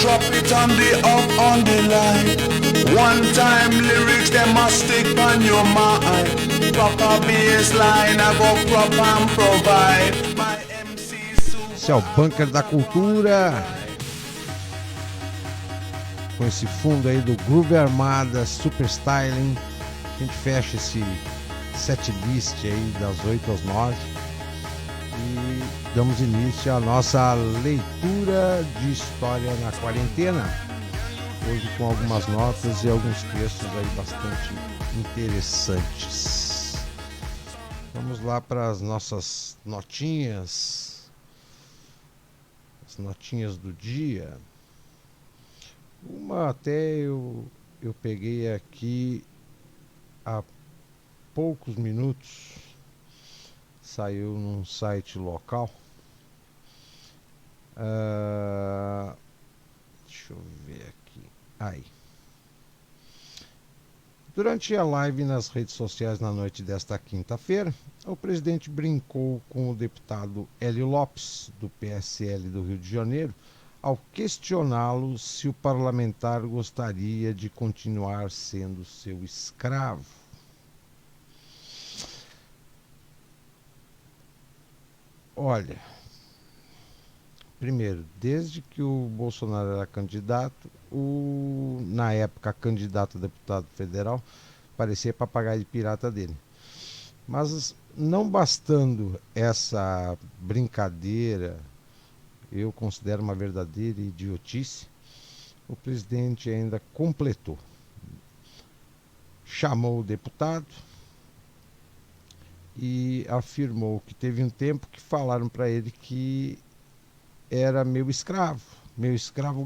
drop it on the up on the line. One time lyrics them must stick on your mind. Proper bassline I go crop and provide. My MC Esse é o Bunker da Cultura, com esse fundo aí do Groove Armada Super Styling. A gente fecha esse setlist aí das 8 às 9 e damos início à nossa leitura de história na quarentena, hoje com algumas notas e alguns textos aí bastante interessantes. Vamos lá para as nossas notinhas, as notinhas do dia. Uma até eu peguei aqui há poucos minutos, saiu num site local. Deixa eu ver aqui. Aí. Durante a live nas redes sociais na noite desta quinta-feira, o presidente brincou com o deputado Hélio Lopes, do PSL do Rio de Janeiro, ao questioná-lo se o parlamentar gostaria de continuar sendo seu escravo. Olha, primeiro, desde que o Bolsonaro era candidato, na época candidato a deputado federal, parecia papagaio de pirata dele. Mas não bastando essa brincadeira, eu considero uma verdadeira idiotice, o presidente ainda completou. Chamou o deputado e afirmou que teve um tempo que falaram para ele que era meu escravo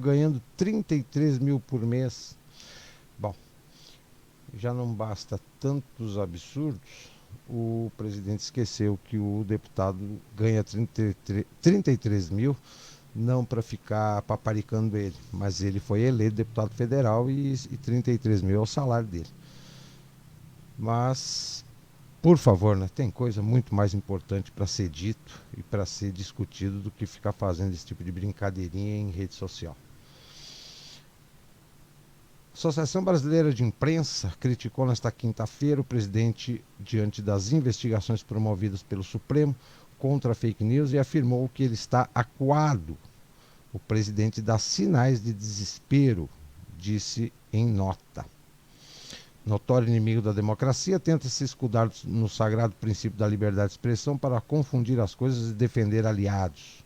ganhando 33 mil por mês. Bom, já não basta tantos absurdos, o presidente esqueceu que o deputado ganha 33 mil, não para ficar paparicando ele, mas ele foi eleito deputado federal e 33 mil é o salário dele. Mas, por favor, né, tem coisa muito mais importante para ser dito e para ser discutido do que ficar fazendo esse tipo de brincadeirinha em rede social. A Associação Brasileira de Imprensa criticou nesta quinta-feira o presidente diante das investigações promovidas pelo Supremo contra a fake news e afirmou que ele está acuado. O presidente dá sinais de desespero, disse em nota. Notório inimigo da democracia, tenta se escudar no sagrado princípio da liberdade de expressão para confundir as coisas e defender aliados.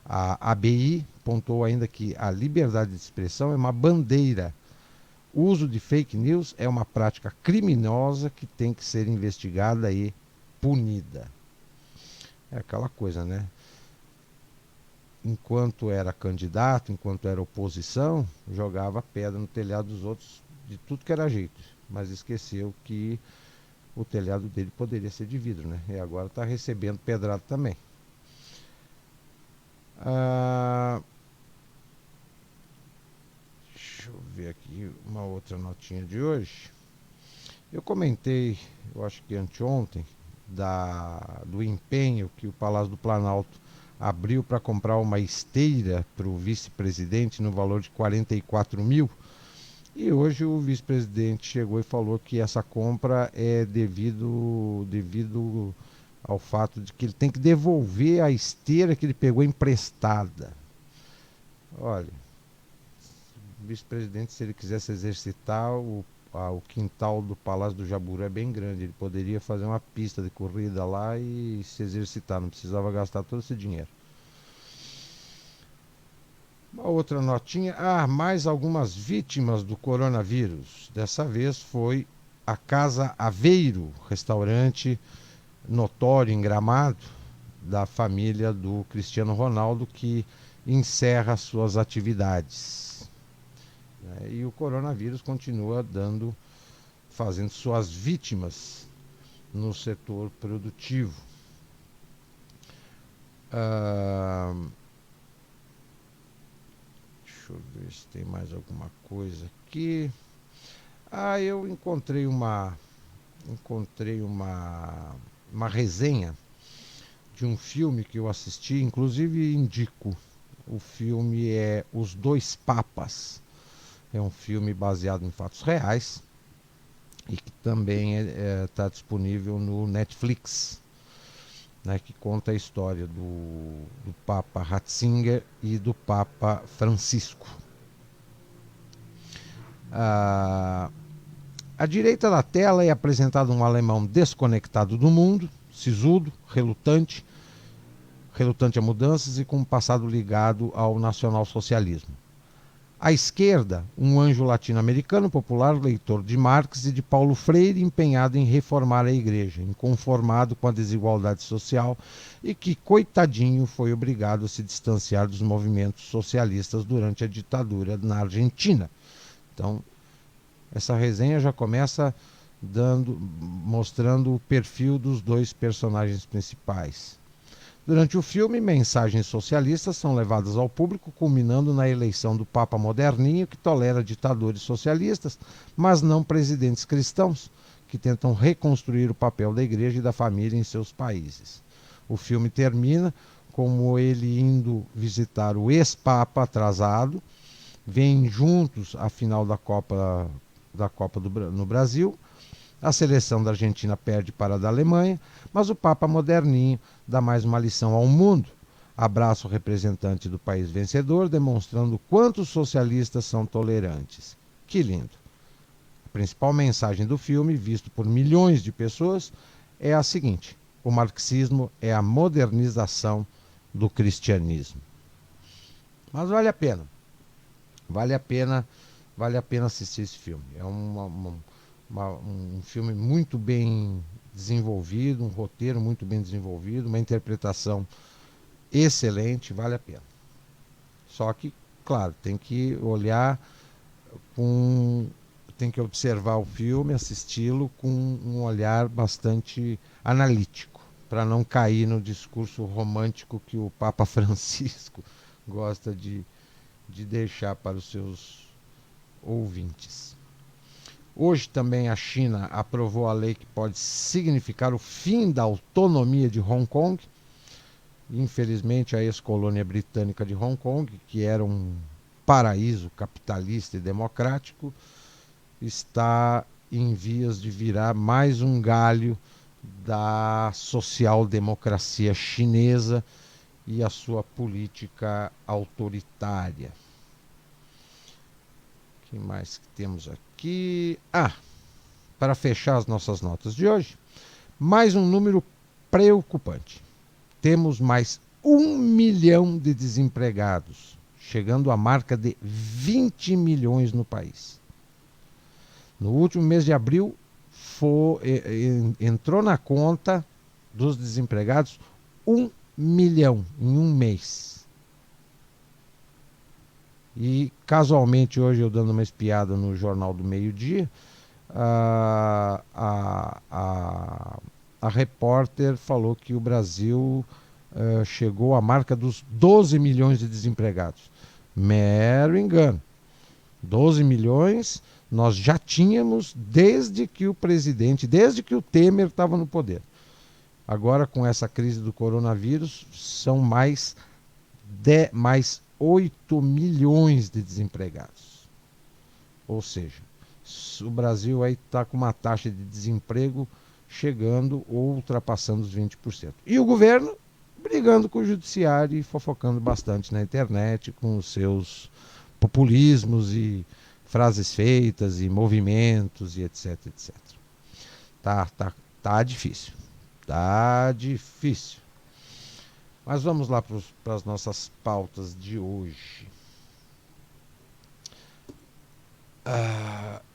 A ABI pontuou ainda que a liberdade de expressão é uma bandeira. O uso de fake news é uma prática criminosa que tem que ser investigada e punida. É aquela coisa, né? Enquanto era candidato, enquanto era oposição, jogava pedra no telhado dos outros de tudo que era jeito. Mas esqueceu que o telhado dele poderia ser de vidro, né? E agora está recebendo pedrada também. Deixa eu ver aqui uma outra notinha de hoje. Eu comentei, eu acho que anteontem, do empenho que o Palácio do Planalto abriu para comprar uma esteira para o vice-presidente no valor de 44 mil. E hoje o vice-presidente chegou e falou que essa compra é devido ao fato de que ele tem que devolver a esteira que ele pegou emprestada. Olha, o vice-presidente, se ele quisesse exercitar, o quintal do Palácio do Jaburu é bem grande. Ele poderia fazer uma pista de corrida lá e se exercitar, não precisava gastar todo esse dinheiro. Uma outra notinha, mais algumas vítimas do coronavírus. Dessa vez foi a Casa Aveiro, restaurante notório em Gramado, da família do Cristiano Ronaldo, que encerra suas atividades. E o coronavírus continua fazendo suas vítimas no setor produtivo. Deixa eu ver se tem mais alguma coisa aqui. Eu encontrei uma resenha de um filme que eu assisti, inclusive indico. O filme é Os Dois Papas. É um filme baseado em fatos reais e que também está disponível no Netflix, né, que conta a história do Papa Ratzinger e do Papa Francisco. À direita da tela é apresentado um alemão desconectado do mundo, sisudo, relutante a mudanças e com um passado ligado ao nacionalsocialismo. À esquerda, um anjo latino-americano popular, leitor de Marx e de Paulo Freire, empenhado em reformar a igreja, inconformado com a desigualdade social e que, coitadinho, foi obrigado a se distanciar dos movimentos socialistas durante a ditadura na Argentina. Então, essa resenha já começa mostrando o perfil dos dois personagens principais. Durante o filme, mensagens socialistas são levadas ao público, culminando na eleição do Papa moderninho, que tolera ditadores socialistas, mas não presidentes cristãos, que tentam reconstruir o papel da igreja e da família em seus países. O filme termina como ele indo visitar o ex-papa atrasado, vêm juntos à final da Copa no Brasil. A seleção da Argentina perde para a da Alemanha, mas o Papa moderninho dá mais uma lição ao mundo. Abraça o representante do país vencedor, demonstrando quanto os socialistas são tolerantes. Que lindo! A principal mensagem do filme, visto por milhões de pessoas, é a seguinte: o marxismo é a modernização do cristianismo. Mas vale a pena. Vale a pena assistir esse filme. É um filme muito bem desenvolvido, um roteiro muito bem desenvolvido, uma interpretação excelente, vale a pena. Só que, claro, tem que observar o filme, assisti-lo com um olhar bastante analítico, para não cair no discurso romântico que o Papa Francisco gosta de deixar para os seus ouvintes. Hoje também a China aprovou a lei que pode significar o fim da autonomia de Hong Kong. Infelizmente, a ex-colônia britânica de Hong Kong, que era um paraíso capitalista e democrático, está em vias de virar mais um galho da social-democracia chinesa e a sua política autoritária. O que mais que temos aqui? Para fechar as nossas notas de hoje, mais um número preocupante. Temos mais 1 milhão de desempregados, chegando à marca de 20 milhões no país. No último mês de abril, entrou na conta dos desempregados 1 milhão em um mês. E casualmente hoje, eu dando uma espiada no Jornal do Meio-Dia, a repórter falou que o Brasil chegou à marca dos 12 milhões de desempregados. Mero engano. 12 milhões nós já tínhamos desde que o Temer estava no poder. Agora, com essa crise do coronavírus, são mais 8 milhões de desempregados. Ou seja, o Brasil aí está com uma taxa de desemprego chegando ou ultrapassando os 20%. E o governo brigando com o judiciário e fofocando bastante na internet com os seus populismos e frases feitas e movimentos e etc, etc. Tá difícil. Tá difícil. Mas vamos lá para as nossas pautas de hoje.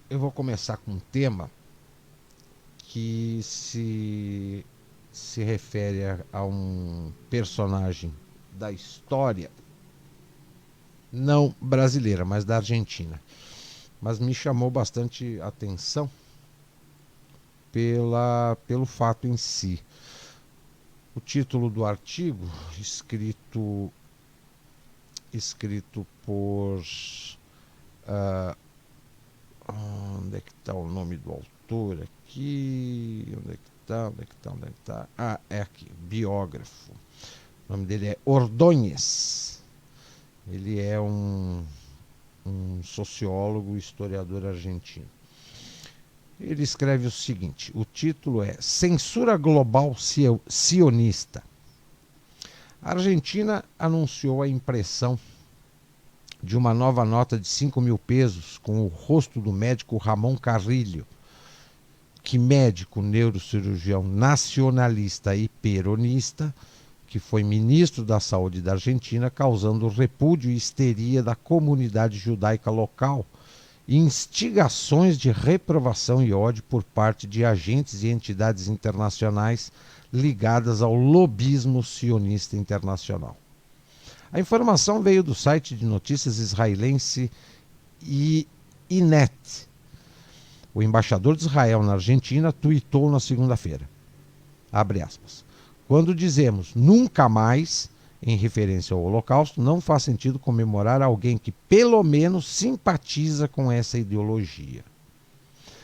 Eu vou começar com um tema que se refere a um personagem da história, não brasileira, mas da Argentina. Mas me chamou bastante atenção pelo fato em si. O título do artigo, escrito por... onde é que está o nome do autor aqui? Onde é que está? É aqui, biógrafo. O nome dele é Ordóñez. Ele é um sociólogo e historiador argentino. Ele escreve o seguinte, o título é Censura Global Sionista. A Argentina anunciou a impressão de uma nova nota de 5.000 pesos com o rosto do médico Ramon Carrillo, que médico neurocirurgião nacionalista e peronista, que foi ministro da Saúde da Argentina, causando repúdio e histeria da comunidade judaica local e instigações de reprovação e ódio por parte de agentes e entidades internacionais ligadas ao lobismo sionista internacional. A informação veio do site de notícias israelense Ynet. O embaixador de Israel na Argentina tuitou na segunda-feira, abre aspas, quando dizemos nunca mais, em referência ao Holocausto, não faz sentido comemorar alguém que pelo menos simpatiza com essa ideologia.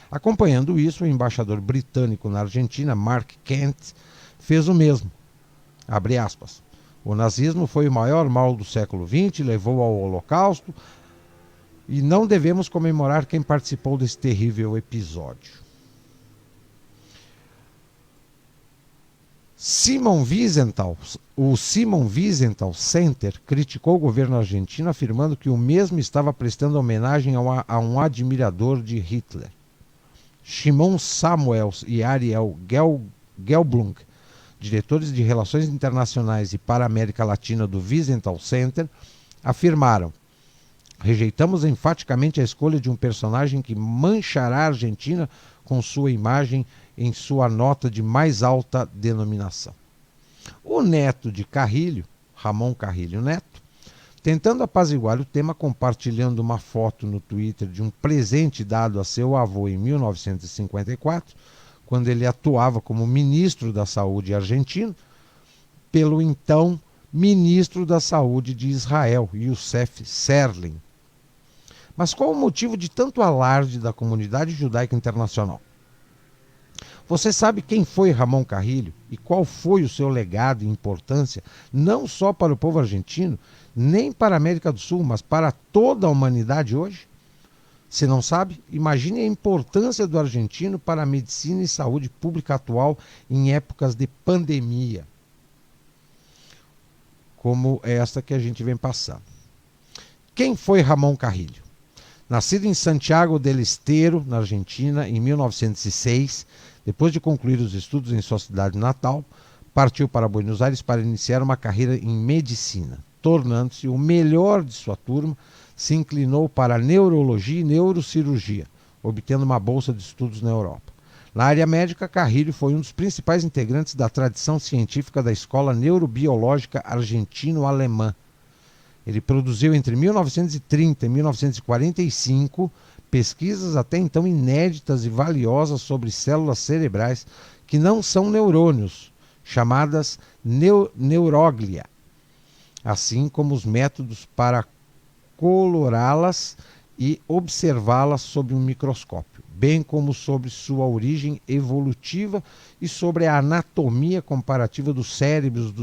Acompanhando isso, o embaixador britânico na Argentina, Mark Kent, fez o mesmo, abre aspas. O nazismo foi o maior mal do século XX, levou ao Holocausto, e não devemos comemorar quem participou desse terrível episódio. O Simon Wiesenthal Center criticou o governo argentino, afirmando que o mesmo estava prestando homenagem a um admirador de Hitler. Shimon Samuels e Ariel Gelblum, diretores de Relações Internacionais e para a América Latina do Wiesenthal Center, afirmaram: rejeitamos enfaticamente a escolha de um personagem que manchará a Argentina com sua imagem em sua nota de mais alta denominação. O neto de Carrillo, Ramon Carrillo Neto, tentando apaziguar o tema, compartilhando uma foto no Twitter de um presente dado a seu avô em 1954, quando ele atuava como ministro da Saúde argentino, pelo então ministro da Saúde de Israel, Youssef Serlin. Mas qual o motivo de tanto alarde da comunidade judaica internacional? Você sabe quem foi Ramon Carrillo e qual foi o seu legado e importância, não só para o povo argentino, nem para a América do Sul, mas para toda a humanidade hoje? Se não sabe, imagine a importância do argentino para a medicina e saúde pública atual em épocas de pandemia, como esta que a gente vem passando. Quem foi Ramon Carrillo? Nascido em Santiago del Estero, na Argentina, em 1906, depois de concluir os estudos em sua cidade natal, partiu para Buenos Aires para iniciar uma carreira em medicina. Tornando-se o melhor de sua turma, se inclinou para a neurologia e neurocirurgia, obtendo uma bolsa de estudos na Europa. Na área médica, Carrillo foi um dos principais integrantes da tradição científica da Escola Neurobiológica Argentino-Alemã. Ele produziu entre 1930 e 1945 pesquisas até então inéditas e valiosas sobre células cerebrais que não são neurônios, chamadas neuróglia, assim como os métodos para colorá-las e observá-las sob um microscópio, bem como sobre sua origem evolutiva e sobre a anatomia comparativa dos cérebros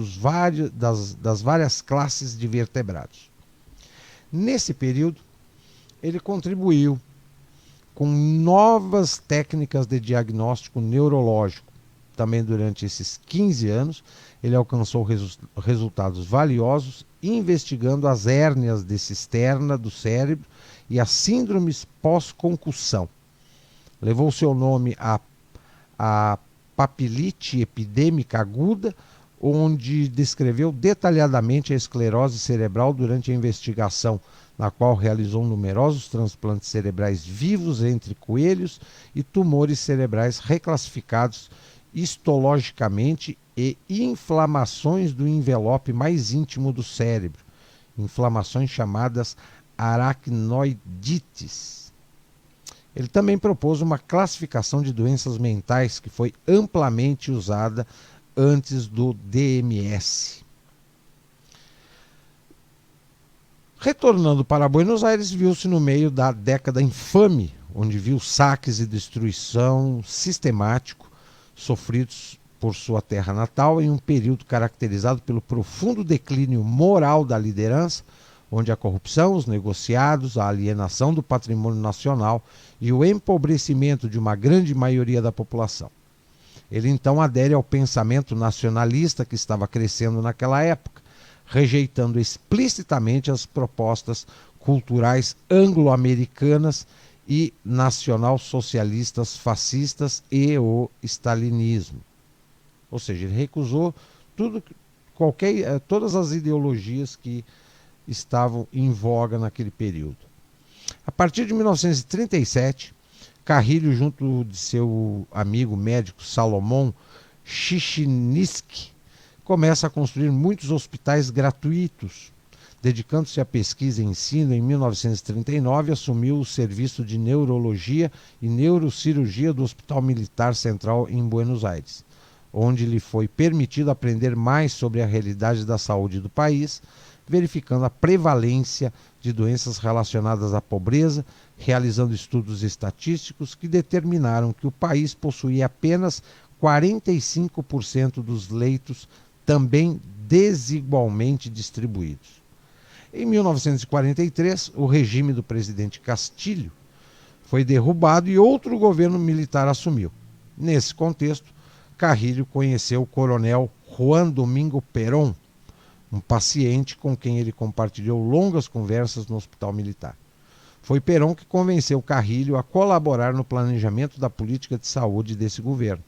das várias classes de vertebrados. Nesse período, ele contribuiu com novas técnicas de diagnóstico neurológico. Também durante esses 15 anos, ele alcançou resultados valiosos investigando as hérnias de cisterna do cérebro e as síndromes pós-concussão. Levou seu nome à papilite epidêmica aguda, onde descreveu detalhadamente a esclerose cerebral durante a investigação, na qual realizou numerosos transplantes cerebrais vivos entre coelhos e tumores cerebrais reclassificados histologicamente e inflamações do envelope mais íntimo do cérebro, inflamações chamadas aracnoidites. Ele também propôs uma classificação de doenças mentais que foi amplamente usada antes do DMS. Retornando para Buenos Aires, viu-se no meio da década infame, onde viu saques e destruição sistemático sofridos por sua terra natal em um período caracterizado pelo profundo declínio moral da liderança, onde a corrupção, os negociados, a alienação do patrimônio nacional e o empobrecimento de uma grande maioria da população. Ele então adere ao pensamento nacionalista que estava crescendo naquela época, rejeitando explicitamente as propostas culturais anglo-americanas e nacional-socialistas fascistas e o stalinismo. Ou seja, ele recusou todas as ideologias que estavam em voga naquele período. A partir de 1937, Carrilho, junto de seu amigo médico Salomão Chichiniski, começa a construir muitos hospitais gratuitos. Dedicando-se à pesquisa e ensino, em 1939 assumiu o serviço de neurologia e neurocirurgia do Hospital Militar Central em Buenos Aires, onde lhe foi permitido aprender mais sobre a realidade da saúde do país, verificando a prevalência de doenças relacionadas à pobreza, realizando estudos estatísticos que determinaram que o país possuía apenas 45% dos leitos também desigualmente distribuídos. Em 1943, o regime do presidente Castilho foi derrubado e outro governo militar assumiu. Nesse contexto, Carrilho conheceu o coronel Juan Domingo Perón, um paciente com quem ele compartilhou longas conversas no hospital militar. Foi Perón que convenceu Carrilho a colaborar no planejamento da política de saúde desse governo.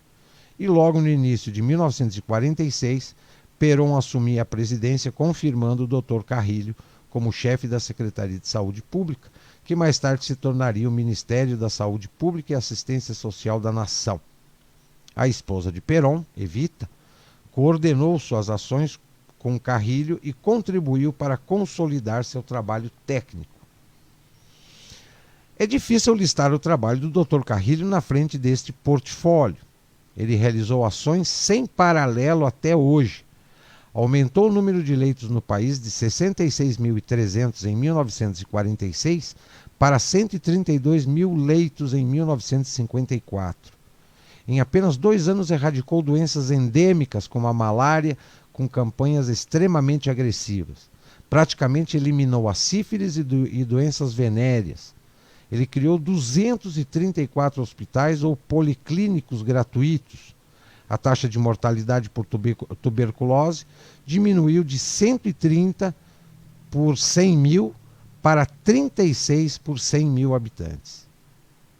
E logo no início de 1946, Perón assumia a presidência, confirmando o Dr. Carrilho como chefe da Secretaria de Saúde Pública, que mais tarde se tornaria o Ministério da Saúde Pública e Assistência Social da Nação. A esposa de Perón, Evita, coordenou suas ações com Carrilho e contribuiu para consolidar seu trabalho técnico. É difícil listar o trabalho do Dr. Carrilho na frente deste portfólio. Ele realizou ações sem paralelo até hoje. Aumentou o número de leitos no país de 66.300 em 1946 para 132 mil leitos em 1954. Em apenas 2 anos erradicou doenças endêmicas como a malária, com campanhas extremamente agressivas. Praticamente eliminou a sífilis e doenças venéreas. Ele criou 234 hospitais ou policlínicos gratuitos. A taxa de mortalidade por tuberculose diminuiu de 130 por 100 mil para 36 por 100 mil habitantes.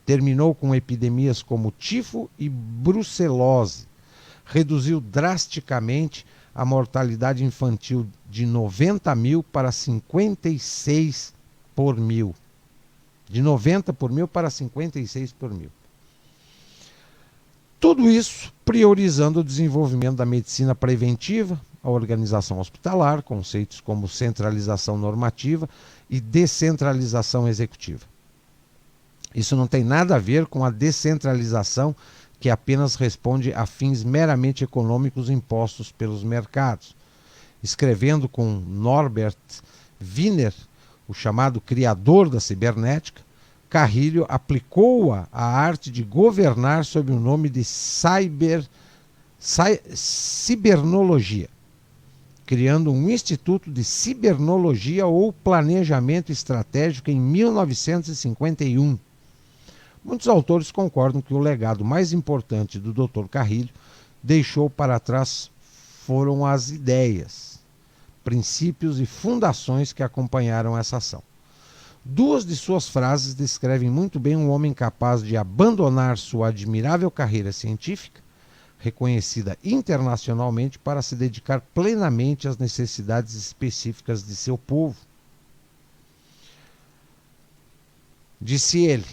Terminou com epidemias como tifo e brucelose. Reduziu drasticamente a mortalidade infantil de 90 mil para 56 por mil. De 90 por mil para 56 por mil. Tudo isso priorizando o desenvolvimento da medicina preventiva, a organização hospitalar, conceitos como centralização normativa e descentralização executiva. Isso não tem nada a ver com a descentralização que apenas responde a fins meramente econômicos impostos pelos mercados. Escrevendo com Norbert Wiener, o chamado criador da cibernética, Carrilho aplicou-a à arte de governar sob o nome de cibernologia, criando um instituto de cibernologia ou planejamento estratégico em 1951. Muitos autores concordam que o legado mais importante do Dr. Carrilho deixou para trás foram as ideias, princípios e fundações que acompanharam essa ação. 2 de suas frases descrevem muito bem um homem capaz de abandonar sua admirável carreira científica, reconhecida internacionalmente, para se dedicar plenamente às necessidades específicas de seu povo. Disse ele: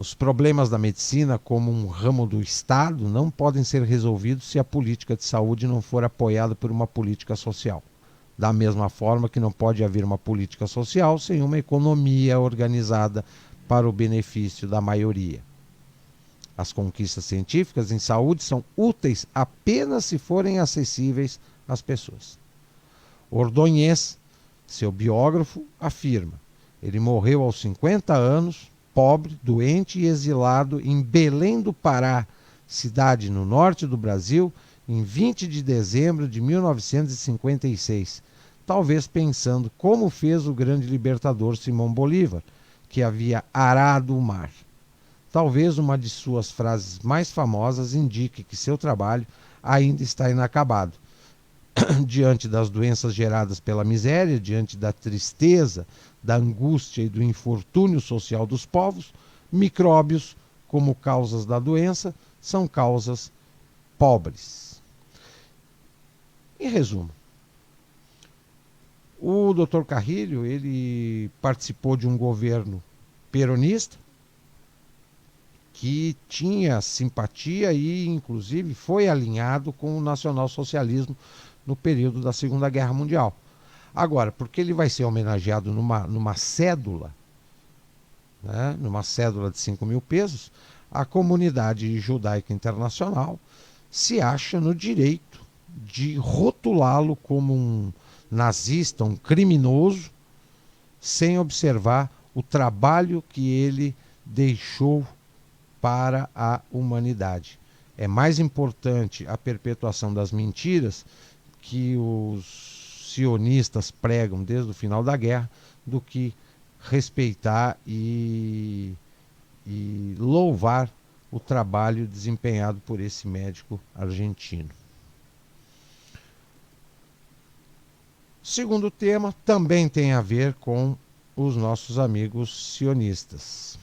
os problemas da medicina, como um ramo do Estado, não podem ser resolvidos se a política de saúde não for apoiada por uma política social. Da mesma forma que não pode haver uma política social sem uma economia organizada para o benefício da maioria. As conquistas científicas em saúde são úteis apenas se forem acessíveis às pessoas. Ordonez, seu biógrafo, afirma: ele morreu aos 50 anos, pobre, doente e exilado em Belém do Pará, cidade no norte do Brasil, em 20 de dezembro de 1956, talvez pensando como fez o grande libertador Simão Bolívar, que havia arado o mar. Talvez uma de suas frases mais famosas indique que seu trabalho ainda está inacabado. Diante das doenças geradas pela miséria, diante da tristeza, da angústia e do infortúnio social dos povos, micróbios, como causas da doença, são causas pobres. Em resumo, o Dr. Carrilho, ele participou de um governo peronista que tinha simpatia e, inclusive, foi alinhado com o nacionalsocialismo no período da Segunda Guerra Mundial. Agora, porque ele vai ser homenageado numa cédula, né, numa cédula de 5.000 pesos, a comunidade judaica internacional se acha no direito de rotulá-lo como um nazista, um criminoso, sem observar o trabalho que ele deixou para a humanidade. É mais importante a perpetuação das mentiras que os sionistas pregam desde o final da guerra do que respeitar e louvar o trabalho desempenhado por esse médico argentino. Segundo tema também tem a ver com os nossos amigos sionistas.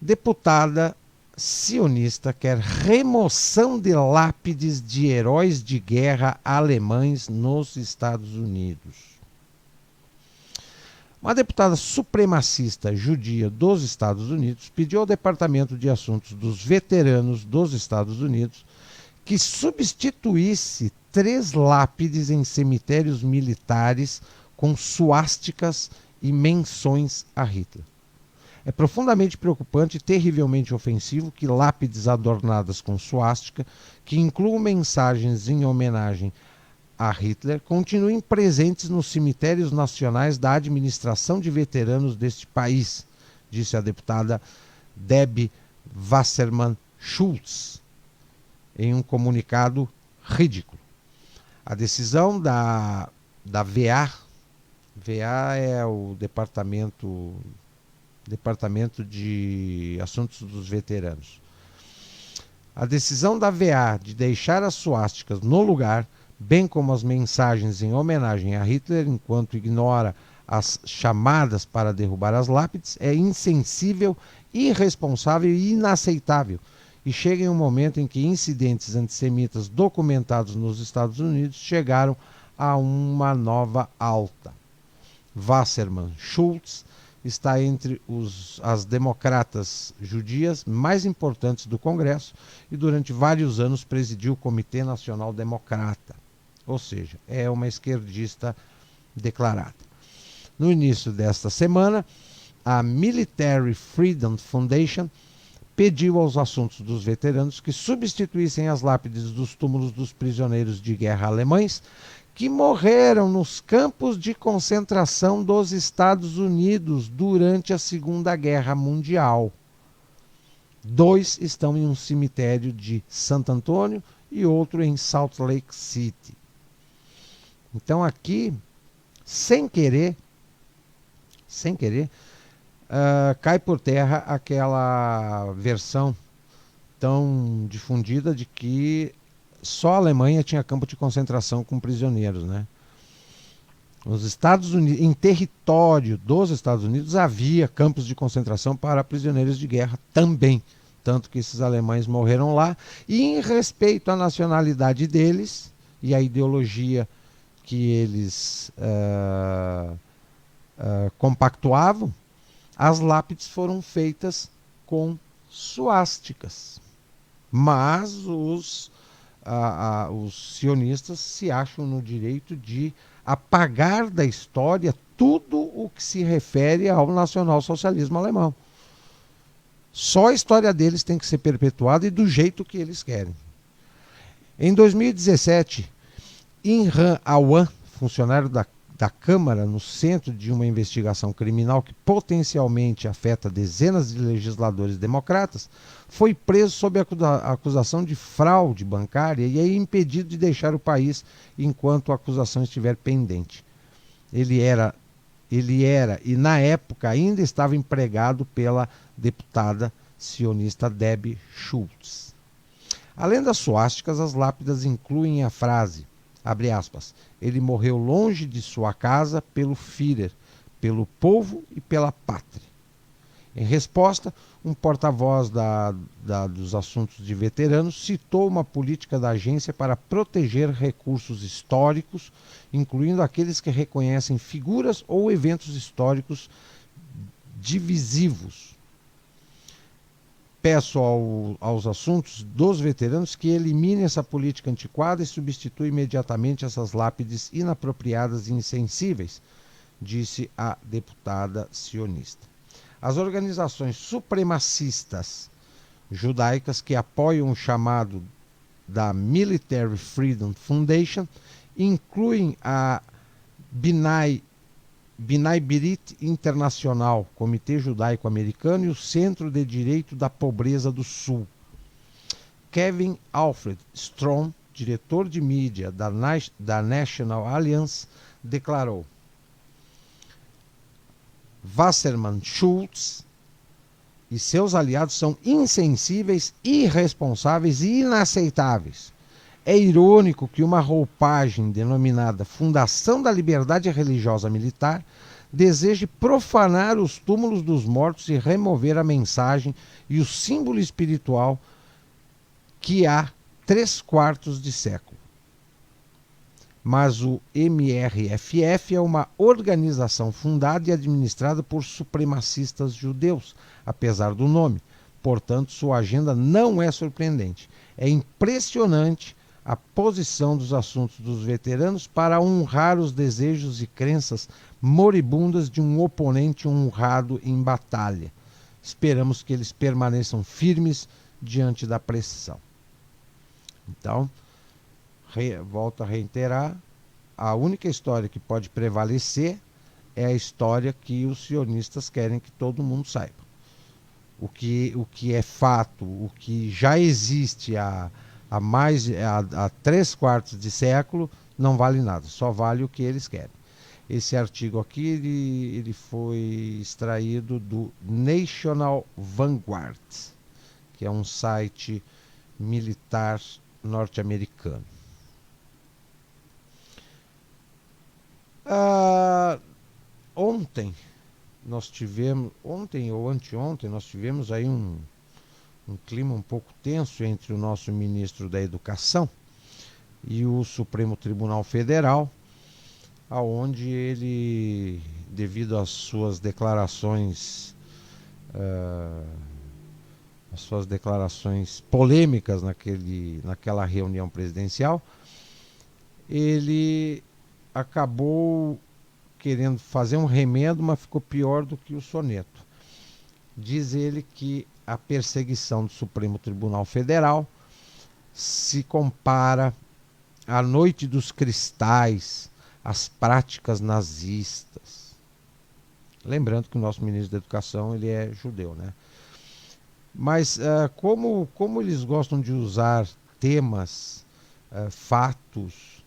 Deputada sionista quer remoção de lápides de heróis de guerra alemães nos Estados Unidos. Uma deputada supremacista judia dos Estados Unidos pediu ao Departamento de Assuntos dos Veteranos dos Estados Unidos que substituísse 3 lápides em cemitérios militares com suásticas e menções a Hitler. É profundamente preocupante e terrivelmente ofensivo que lápides adornadas com suástica, que incluam mensagens em homenagem a Hitler, continuem presentes nos cemitérios nacionais da administração de veteranos deste país, disse a deputada Debbie Wasserman Schultz, em um comunicado ridículo. A decisão da VA é o Departamento de Assuntos dos Veteranos. A decisão da VA de deixar as suásticas no lugar, bem como as mensagens em homenagem a Hitler, enquanto ignora as chamadas para derrubar as lápides, é insensível, irresponsável e inaceitável. E chega em um momento em que incidentes antissemitas documentados nos Estados Unidos chegaram a uma nova alta. Wasserman Schultz está entre as democratas judias mais importantes do Congresso e durante vários anos presidiu o Comitê Nacional Democrata, ou seja, é uma esquerdista declarada. No início desta semana, a Military Freedom Foundation pediu aos assuntos dos veteranos que substituíssem as lápides dos túmulos dos prisioneiros de guerra alemães que morreram nos campos de concentração dos Estados Unidos durante a Segunda Guerra Mundial. 2 estão em um cemitério de Santo Antônio e outro em Salt Lake City. Então aqui, sem querer, cai por terra aquela versão tão difundida de que só a Alemanha tinha campo de concentração com prisioneiros, né? Nos Estados Unidos, em território dos Estados Unidos, havia campos de concentração para prisioneiros de guerra também, tanto que esses alemães morreram lá. E em respeito à nacionalidade deles e à ideologia que eles compactuavam, as lápides foram feitas com suásticas. Mas os sionistas se acham no direito de apagar da história tudo o que se refere ao nacionalsocialismo alemão. Só a história deles tem que ser perpetuada e do jeito que eles querem. Em 2017, Imran Awan, funcionário da Câmara no centro de uma investigação criminal que potencialmente afeta dezenas de legisladores democratas, foi preso sob a acusação de fraude bancária e é impedido de deixar o país enquanto a acusação estiver pendente. Ele era e na época ainda estava empregado pela deputada sionista Debbie Schultz. Além das suásticas, as lápidas incluem a frase, abre aspas, ele morreu longe de sua casa pelo Führer, pelo povo e pela pátria. Em resposta, um porta-voz dos assuntos de veteranos citou uma política da agência para proteger recursos históricos, incluindo aqueles que reconhecem figuras ou eventos históricos divisivos. Peço aos assuntos dos veteranos que elimine essa política antiquada e substitua imediatamente essas lápides inapropriadas e insensíveis, disse a deputada sionista. As organizações supremacistas judaicas que apoiam o chamado da Military Freedom Foundation incluem a B'nai B'rith Internacional, Comitê Judaico-Americano e o Centro de Direito da Pobreza do Sul. Kevin Alfred Strom, diretor de mídia da National Alliance, declarou: Wasserman Schultz e seus aliados são insensíveis, irresponsáveis e inaceitáveis. É irônico que uma roupagem denominada Fundação da Liberdade Religiosa Militar deseje profanar os túmulos dos mortos e remover a mensagem e o símbolo espiritual que há 3/4 de século. Mas o MRFF é uma organização fundada e administrada por supremacistas judeus, apesar do nome. Portanto, sua agenda não é surpreendente. É impressionante a posição dos assuntos dos veteranos para honrar os desejos e crenças moribundas de um oponente honrado em batalha. Esperamos que eles permaneçam firmes diante da pressão. Então, volto a reiterar, a única história que pode prevalecer é a história que os sionistas querem que todo mundo saiba. O que é fato, o que já existe há 3/4 de século, não vale nada, só vale o que eles querem. Esse artigo aqui ele foi extraído do National Vanguard, que é um site militar norte-americano. Ontem ou anteontem, nós tivemos aí um clima um pouco tenso entre o nosso ministro da Educação e o Supremo Tribunal Federal, aonde ele, devido às suas declarações polêmicas naquela reunião presidencial, ele acabou querendo fazer um remendo, mas ficou pior do que o soneto. Diz ele que a perseguição do Supremo Tribunal Federal se compara à Noite dos Cristais, às práticas nazistas. Lembrando que o nosso ministro da Educação ele é judeu, né? Mas como eles gostam de usar temas, fatos,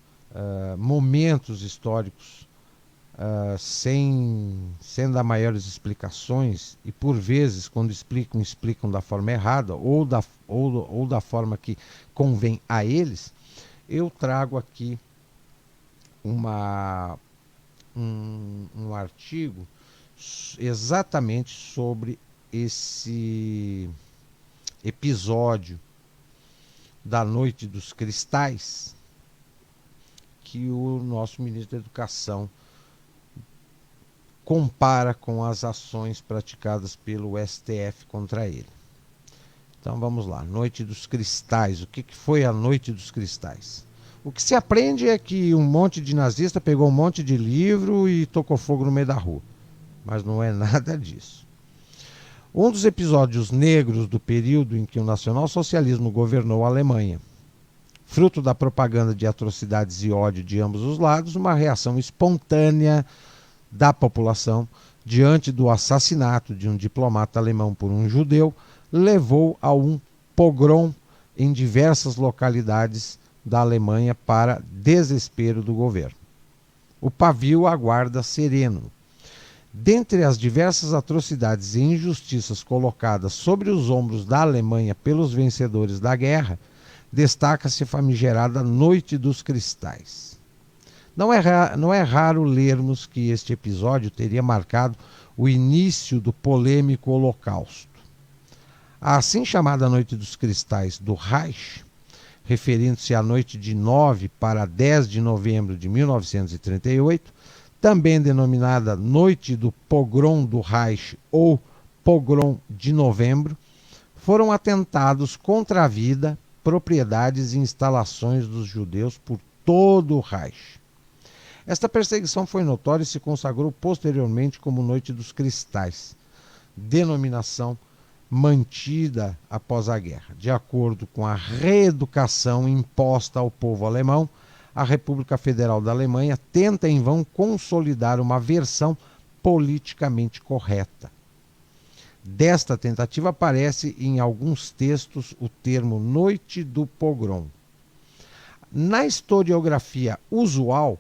momentos históricos sem dar maiores explicações, e por vezes quando explicam da forma errada ou da forma que convém a eles, eu trago aqui um artigo exatamente sobre esse episódio da Noite dos Cristais, que o nosso ministro da Educação compara com as ações praticadas pelo STF contra ele. Então vamos lá, Noite dos Cristais. O que foi a Noite dos Cristais? O que se aprende é que um monte de nazista pegou um monte de livro e tocou fogo no meio da rua. Mas não é nada disso. Um dos episódios negros do período em que o nacionalsocialismo governou a Alemanha fruto da propaganda de atrocidades e ódio de ambos os lados, uma reação espontânea da população diante do assassinato de um diplomata alemão por um judeu levou a um pogrom em diversas localidades da Alemanha para desespero do governo. O pavio aguarda sereno. Dentre as diversas atrocidades e injustiças colocadas sobre os ombros da Alemanha pelos vencedores da guerra, destaca-se a famigerada Noite dos Cristais. Não é raro lermos que este episódio teria marcado o início do polêmico Holocausto. A assim chamada Noite dos Cristais do Reich, referindo-se à noite de 9 para 10 de novembro de 1938, também denominada Noite do Pogrom do Reich ou Pogrom de Novembro, foram atentados contra a vida, propriedades e instalações dos judeus por todo o Reich. Esta perseguição foi notória e se consagrou posteriormente como Noite dos Cristais, denominação mantida após a guerra. De acordo com a reeducação imposta ao povo alemão, a República Federal da Alemanha tenta em vão consolidar uma versão politicamente correta. Desta tentativa aparece em alguns textos o termo Noite do Pogrom. Na historiografia usual,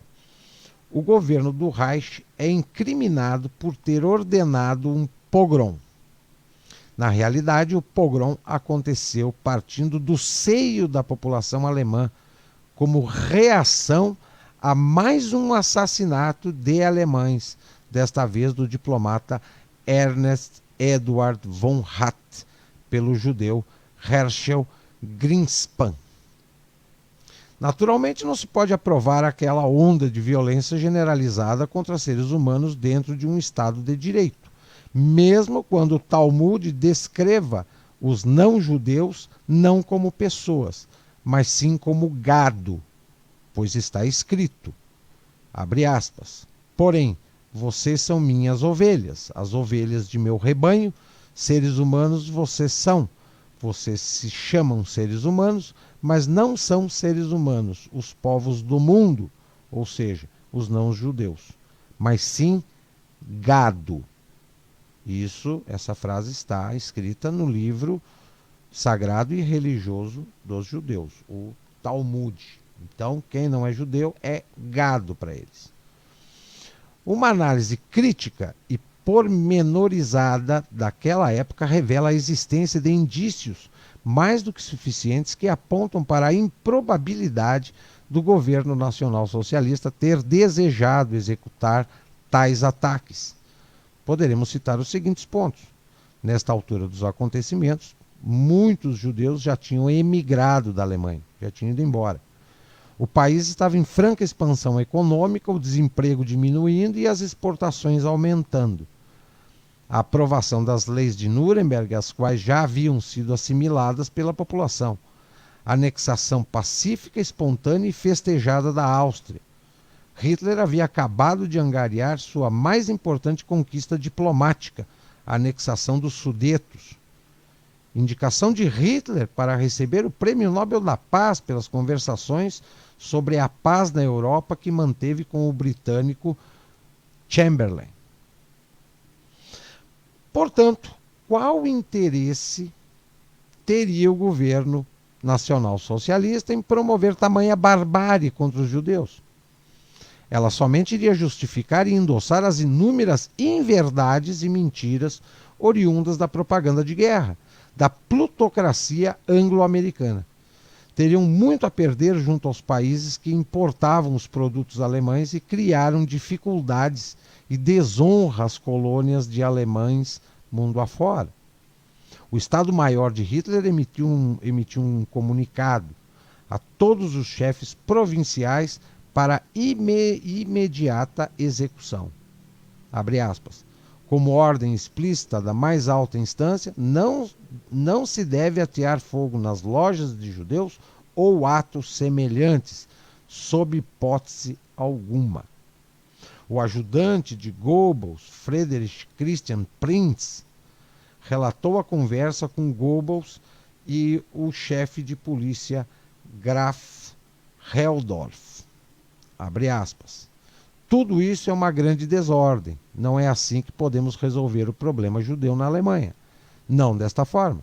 o governo do Reich é incriminado por ter ordenado um pogrom. Na realidade, o pogrom aconteceu partindo do seio da população alemã, como reação a mais um assassinato de alemães, desta vez do diplomata Ernst Eduard von Hatt, pelo judeu Herschel Greenspan. Naturalmente, não se pode aprovar aquela onda de violência generalizada contra seres humanos dentro de um Estado de direito, mesmo quando o Talmud descreva os não-judeus não como pessoas, mas sim como gado, pois está escrito, abre aspas, porém, vocês são minhas ovelhas, as ovelhas de meu rebanho, seres humanos vocês são. Vocês se chamam seres humanos, mas não são seres humanos, os povos do mundo, ou seja, os não-judeus, mas sim gado. Essa frase está escrita no livro sagrado e religioso dos judeus, o Talmud. Então, quem não é judeu é gado para eles. Uma análise crítica e pormenorizada daquela época revela a existência de indícios mais do que suficientes que apontam para a improbabilidade do governo nacional socialista ter desejado executar tais ataques. Poderemos citar os seguintes pontos. Nesta altura dos acontecimentos, muitos judeus já tinham emigrado da Alemanha, já tinham ido embora. O país estava em franca expansão econômica, o desemprego diminuindo e as exportações aumentando. A aprovação das leis de Nuremberg, as quais já haviam sido assimiladas pela população. A anexação pacífica, espontânea e festejada da Áustria. Hitler havia acabado de angariar sua mais importante conquista diplomática, a anexação dos Sudetos. Indicação de Hitler para receber o Prêmio Nobel da Paz pelas conversações sobre a paz na Europa que manteve com o britânico Chamberlain. Portanto, qual interesse teria o governo nacional-socialista em promover tamanha barbárie contra os judeus? Ela somente iria justificar e endossar as inúmeras inverdades e mentiras oriundas da propaganda de guerra, da plutocracia anglo-americana. Teriam muito a perder junto aos países que importavam os produtos alemães e criaram dificuldades e desonra às colônias de alemães mundo afora. O Estado-Maior de Hitler emitiu um comunicado a todos os chefes provinciais para imediata execução. Abre aspas. Como ordem explícita da mais alta instância, não se deve atear fogo nas lojas de judeus ou atos semelhantes, sob hipótese alguma. O ajudante de Goebbels, Friedrich Christian Prinz, relatou a conversa com Goebbels e o chefe de polícia Graf Helldorf. Abre aspas. Tudo isso é uma grande desordem. Não é assim que podemos resolver o problema judeu na Alemanha. Não desta forma.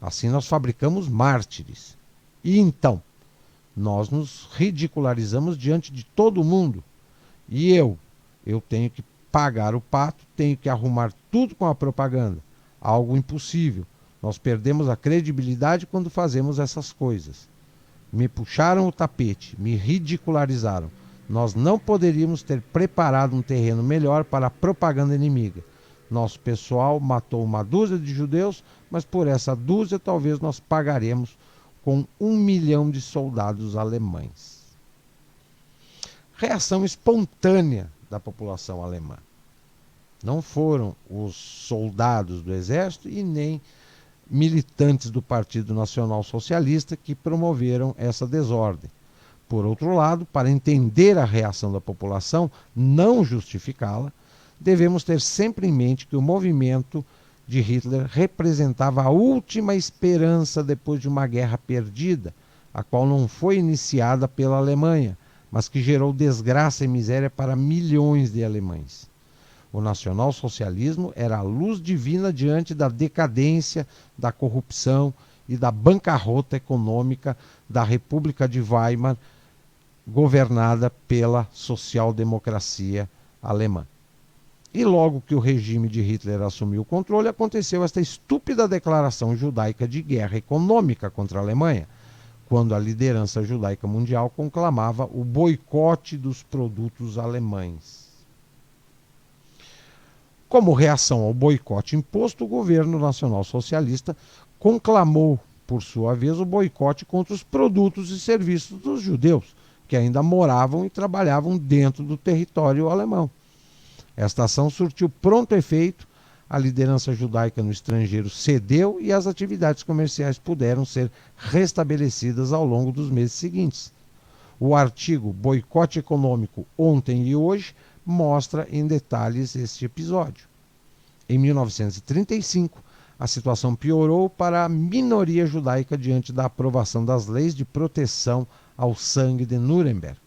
Assim nós fabricamos mártires. E então, nós nos ridicularizamos diante de todo mundo. E eu tenho que pagar o pato, tenho que arrumar tudo com a propaganda. Algo impossível. Nós perdemos a credibilidade quando fazemos essas coisas. Me puxaram o tapete, me ridicularizaram. Nós não poderíamos ter preparado um terreno melhor para a propaganda inimiga. Nosso pessoal matou uma dúzia de judeus, mas por essa dúzia talvez nós pagaremos com 1 milhão de soldados alemães. Reação espontânea da população alemã. Não foram os soldados do exército e nem militantes do Partido Nacional Socialista que promoveram essa desordem. Por outro lado, para entender a reação da população, não justificá-la, devemos ter sempre em mente que o movimento de Hitler representava a última esperança depois de uma guerra perdida, a qual não foi iniciada pela Alemanha, mas que gerou desgraça e miséria para milhões de alemães. O nacionalsocialismo era a luz divina diante da decadência, da corrupção e da bancarrota econômica da República de Weimar, governada pela social-democracia alemã. E logo que o regime de Hitler assumiu o controle, aconteceu esta estúpida declaração judaica de guerra econômica contra a Alemanha, quando a liderança judaica mundial conclamava o boicote dos produtos alemães. Como reação ao boicote imposto, o governo nacional-socialista conclamou, por sua vez, o boicote contra os produtos e serviços dos judeus, que ainda moravam e trabalhavam dentro do território alemão. Esta ação surtiu pronto efeito, a liderança judaica no estrangeiro cedeu e as atividades comerciais puderam ser restabelecidas ao longo dos meses seguintes. O artigo Boicote Econômico Ontem e Hoje mostra em detalhes este episódio. Em 1935, a situação piorou para a minoria judaica diante da aprovação das leis de proteção ao sangue de Nuremberg,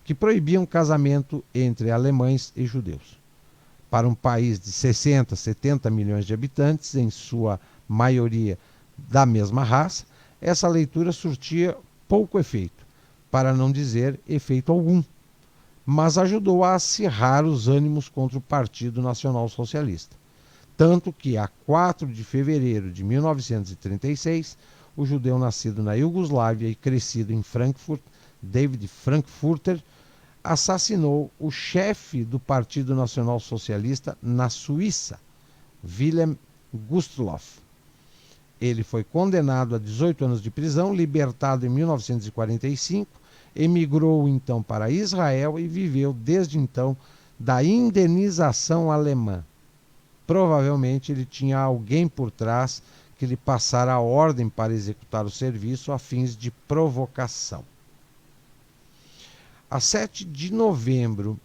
que proibiam casamento entre alemães e judeus. Para um país de 60, 70 milhões de habitantes, em sua maioria da mesma raça, essa leitura surtia pouco efeito, para não dizer efeito algum, mas ajudou a acirrar os ânimos contra o Partido Nacional Socialista. Tanto que, a 4 de fevereiro de 1936, o judeu nascido na Iugoslávia e crescido em Frankfurt, David Frankfurter, assassinou o chefe do Partido Nacional Socialista na Suíça, Wilhelm Gustloff. Ele foi condenado a 18 anos de prisão, libertado em 1945, emigrou então para Israel e viveu desde então da indenização alemã. Provavelmente ele tinha alguém por trás que lhe passara a ordem para executar o serviço a fins de provocação. A 7 de novembro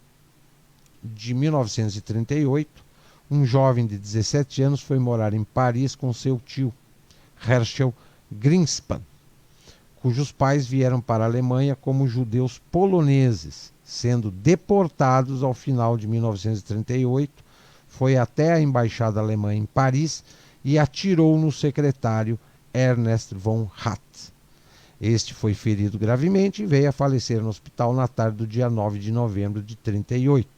de 1938, um jovem de 17 anos foi morar em Paris com seu tio, Herschel Greenspan, cujos pais vieram para a Alemanha como judeus poloneses, sendo deportados ao final de 1938, foi até a embaixada alemã em Paris e atirou no secretário Ernest von Hatt. Este foi ferido gravemente e veio a falecer no hospital na tarde do dia 9 de novembro de 1938.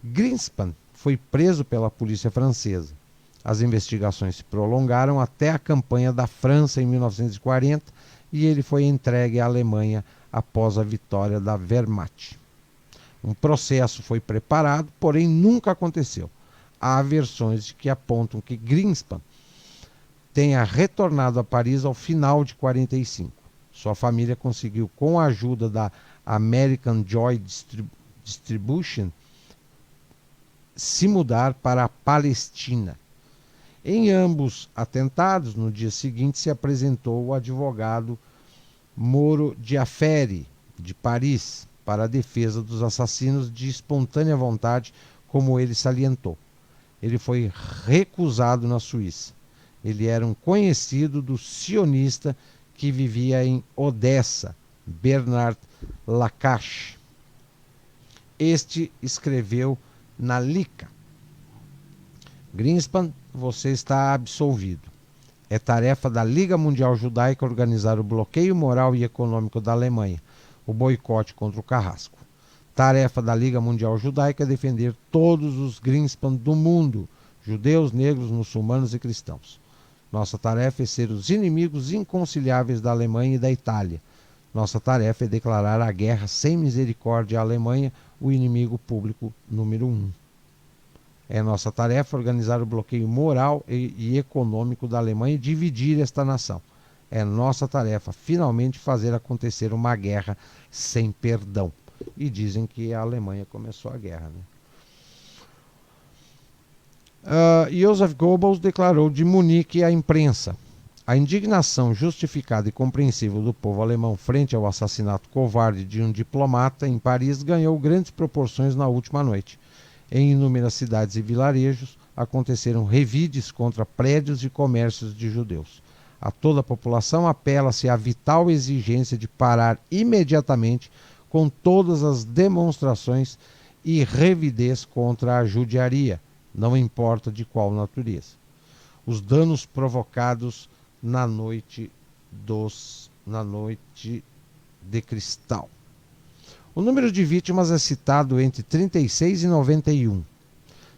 Greenspan foi preso pela polícia francesa. As investigações se prolongaram até a campanha da França em 1940 e ele foi entregue à Alemanha após a vitória da Wehrmacht. Um processo foi preparado, porém nunca aconteceu. Há versões que apontam que Greenspan tenha retornado a Paris ao final de 1945. Sua família conseguiu, com a ajuda da American Joy Distribution, se mudar para a Palestina. Em ambos atentados, no dia seguinte, se apresentou o advogado Moro Diaferi, de Paris, para a defesa dos assassinos de espontânea vontade, como ele salientou. Ele foi recusado na Suíça. Ele era um conhecido do sionista que vivia em Odessa, Bernard Lakash. Este escreveu na Lica: Greenspan, você está absolvido. É tarefa da Liga Mundial Judaica organizar o bloqueio moral e econômico da Alemanha, o boicote contra o carrasco. Tarefa da Liga Mundial Judaica é defender todos os Greenspan do mundo, judeus, negros, muçulmanos e cristãos. Nossa tarefa é ser os inimigos inconciliáveis da Alemanha e da Itália. Nossa tarefa é declarar a guerra sem misericórdia à Alemanha, o inimigo público número 1. É nossa tarefa organizar o bloqueio moral e econômico da Alemanha e dividir esta nação. É nossa tarefa finalmente fazer acontecer uma guerra sem perdão. E dizem que a Alemanha começou a guerra, né? Joseph Goebbels declarou de Munique à imprensa: a indignação justificada e compreensível do povo alemão frente ao assassinato covarde de um diplomata em Paris ganhou grandes proporções na última noite. Em inúmeras cidades e vilarejos aconteceram revides contra prédios e comércios de judeus. A toda a população apela-se à vital exigência de parar imediatamente com todas as demonstrações e revidez contra a judiaria, não importa de qual natureza. Os danos provocados na noite de cristal. O número de vítimas é citado entre 36 e 91.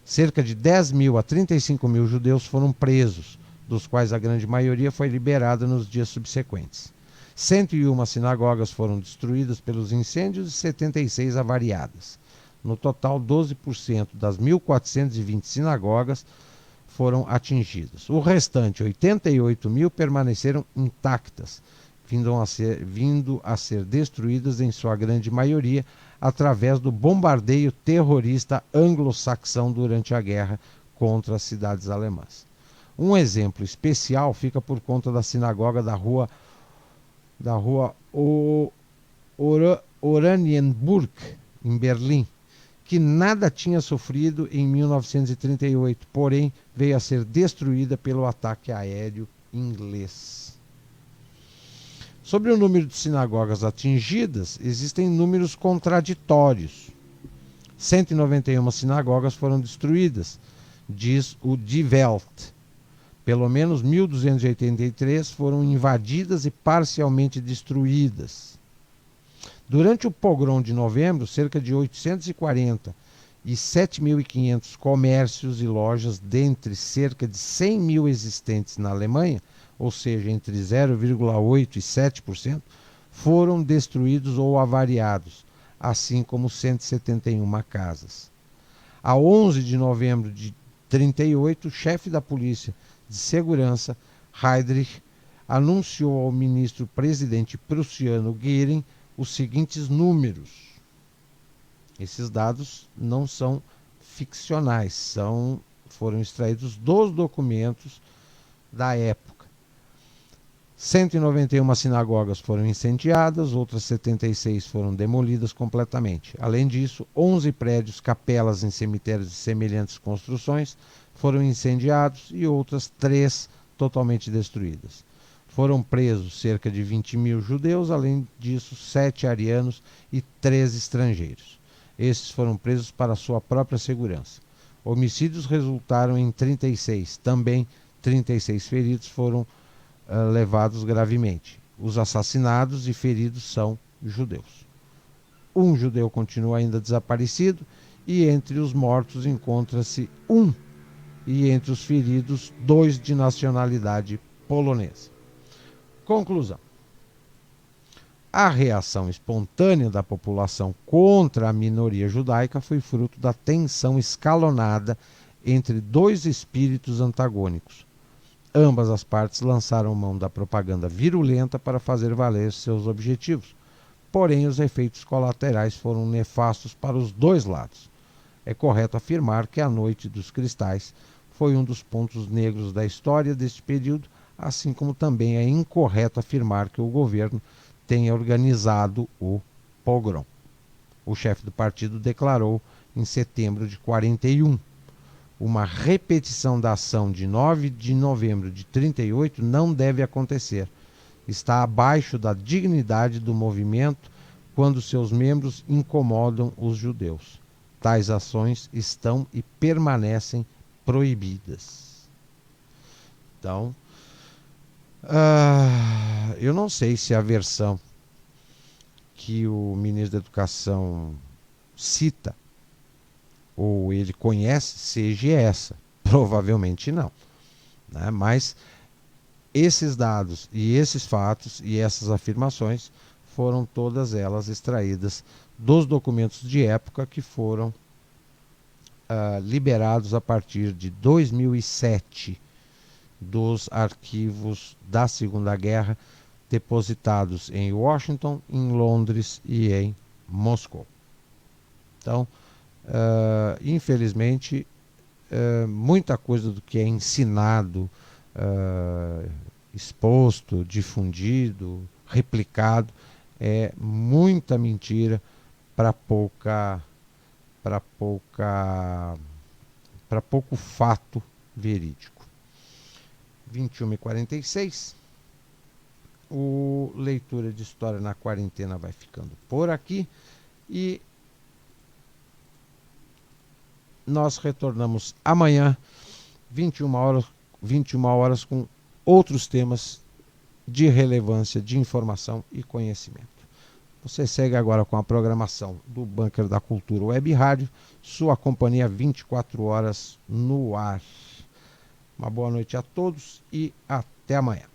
Cerca de 10 mil a 35 mil judeus foram presos, dos quais a grande maioria foi liberada nos dias subsequentes. 101 sinagogas foram destruídas pelos incêndios e 76 avariadas. No total, 12% das 1.420 sinagogas foram atingidas. O restante, 88 mil, permaneceram intactas, vindo a ser destruídas em sua grande maioria através do bombardeio terrorista anglo-saxão durante a guerra contra as cidades alemãs. Um exemplo especial fica por conta da sinagoga da rua Oranienburg, em Berlim, que nada tinha sofrido em 1938, porém veio a ser destruída pelo ataque aéreo inglês. Sobre o número de sinagogas atingidas, existem números contraditórios. 191 sinagogas foram destruídas, diz o Die Welt. Pelo menos 1.283 foram invadidas e parcialmente destruídas. Durante o pogrom de novembro, cerca de 840 e 7.500 comércios e lojas, dentre cerca de 100 mil existentes na Alemanha, ou seja, entre 0,8% e 7%, foram destruídos ou avariados, assim como 171 casas. A 11 de novembro de 1938, o chefe da Polícia de Segurança, Heydrich, anunciou ao ministro-presidente prussiano Göring os seguintes números. Esses dados não são ficcionais, foram extraídos dos documentos da época. 191 sinagogas foram incendiadas, outras 76 foram demolidas completamente. Além disso, 11 prédios, capelas em cemitérios de semelhantes construções foram incendiados e outras 3 totalmente destruídas. Foram presos cerca de 20 mil judeus, além disso 7 arianos e 3 estrangeiros. Estes foram presos para sua própria segurança. Homicídios resultaram em 36, também 36 feridos foram levados gravemente. Os assassinados e feridos são judeus. Um judeu continua ainda desaparecido e entre os mortos encontra-se um, e entre os feridos 2 de nacionalidade polonesa. Conclusão. A reação espontânea da população contra a minoria judaica foi fruto da tensão escalonada entre 2 espíritos antagônicos. Ambas as partes lançaram mão da propaganda virulenta para fazer valer seus objetivos. Porém, os efeitos colaterais foram nefastos para os 2 lados. É correto afirmar que a Noite dos Cristais foi um dos pontos negros da história deste período, assim como também é incorreto afirmar que o governo tenha organizado o pogrom. O chefe do partido declarou em setembro de 41. Uma repetição da ação de 9 de novembro de 38 não deve acontecer. Está abaixo da dignidade do movimento quando seus membros incomodam os judeus. Tais ações estão e permanecem proibidas. Então, eu não sei se a versão que o ministro da Educação cita ou ele conhece seja essa. Provavelmente não, né? Mas esses dados e esses fatos e essas afirmações foram todas elas extraídas dos documentos de época que foram liberados a partir de 2007 dos arquivos da Segunda Guerra depositados em Washington, em Londres e em Moscou. Então, infelizmente, muita coisa do que é ensinado, exposto, difundido, replicado, é muita mentira para pouco fato verídico. 21h46. O Leitura de História na Quarentena vai ficando por aqui e nós retornamos amanhã 21 horas com outros temas de relevância, de informação e conhecimento. Você segue agora com a programação do Bunker da Cultura Web Rádio, sua companhia 24 horas no ar. Uma boa noite a todos e até amanhã.